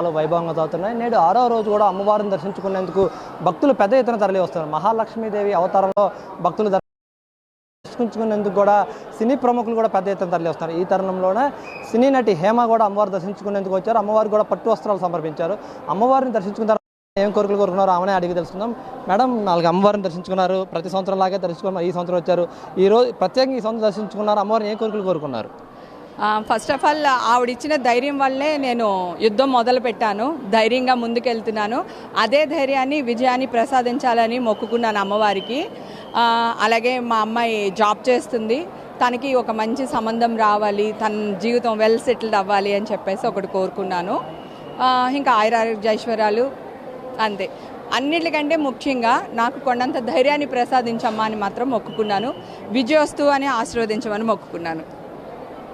వైభవంగా సాగుతున్నాయి. నేడు 6వ రోజు కూడా అమ్మవారిని దర్శించుకునేందుకు భక్తులు పెద్ద ఎత్తున తరలి వస్తున్నారు. మహాలక్ష్మీదేవి అవతారంలో భక్తులు దర్శించుకునేందుకు కూడా సినీ ప్రముఖులు కూడా పెద్ద ఎత్తున తరలి వస్తున్నారు. ఈ తరుణంలోనే సినీ నటి హేమ కూడా అమ్మవారు దర్శించుకునేందుకు వచ్చారు. అమ్మవారికి కూడా పట్టు వస్త్రాలు సమర్పించారు. అమ్మవారిని దర్శించుకున్న తర్వాత ఏం కోరికలు కోరుకున్నారో ఆమెనే అడిగి తెలుసుకుందాం. మేడం, 4 అమ్మవారిని దర్శించుకున్నారు. ప్రతి సంవత్సరం లాగే దర్శించుకున్నారు. ఈ సంవత్సరం వచ్చారు. ఈరోజు ప్రత్యేకంగా ఈ సంవత్సరం దర్శించుకున్నారు. అమ్మవారిని ఏ కోరికలు కోరుకున్నారు? ఫస్ట్ ఆఫ్ ఆల్ ఆవిడిచ్చిన ధైర్యం వల్లే నేను యుద్ధం మొదలు పెట్టాను. ధైర్యంగా ముందుకెళ్తున్నాను. అదే ధైర్యాన్ని విజయాన్ని ప్రసాదించాలని మొక్కుకున్నాను అమ్మవారికి. అలాగే మా అమ్మాయి జాబ్ చేస్తుంది. తనకి ఒక మంచి సంబంధం రావాలి, తన జీవితం వెల్ సెటిల్డ్ అవ్వాలి అని చెప్పేసి ఒకటి కోరుకున్నాను. ఇంకా ఆయురారోగ్య ఐశ్వర్యాలు అంతే. అన్నిటికంటే ముఖ్యంగా నాకు కొండంత ధైర్యాన్ని ప్రసాదించమ్మా అని మాత్రం మొక్కుకున్నాను. విజయోస్తు అని ఆశీర్వదించమని మొక్కుకున్నాను.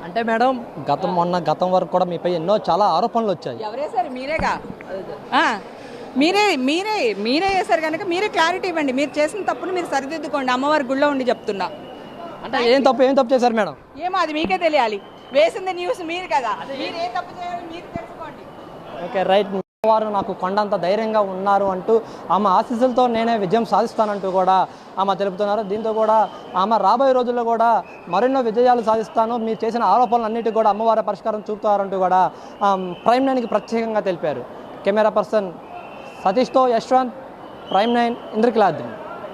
అంటే మేడం, గతం వరకు కూడా మీపై ఎన్నో చాలా ఆరోపణలు వచ్చాయి. ఎవరే సార్? మీరేగా. మీరే చేశారు కనుక మీరే క్లారిటీ ఇవ్వండి. మీరు చేసిన తప్పును మీరు సరిదిద్దుకోండి. అమ్మవారి గుళ్ళో ఉండి చెప్తున్నా. అంటే ఏం తప్పు చేశారు మేడం? ఏమో అది మీకే తెలియాలి. వేసింది న్యూస్ మీరు కదా, మీరు ఏ తప్పు చేయాలి మీరు తెలుసుకోండి. Okay, right. వారు నాకు కొండంత ధైర్యంగా ఉన్నారు అంటూ ఆమె ఆశీస్సులతో నేనే విజయం సాధిస్తానంటూ కూడా ఆమె తెలుపుతున్నారు. దీంతో కూడా ఆమె రాబోయే రోజుల్లో కూడా మరెన్నో విజయాలు సాధిస్తాను, మీరు చేసిన ఆరోపణలన్నిటికీ కూడా అమ్మవారి పరిష్కారం చూపుతారంటూ కూడా ప్రైమ్ 9కి ప్రత్యేకంగా తెలిపారు. కెమెరా పర్సన్ సతీష్తో యశ్వంత్, ప్రైమ్ 9, ఇంద్రకీలాద్రి.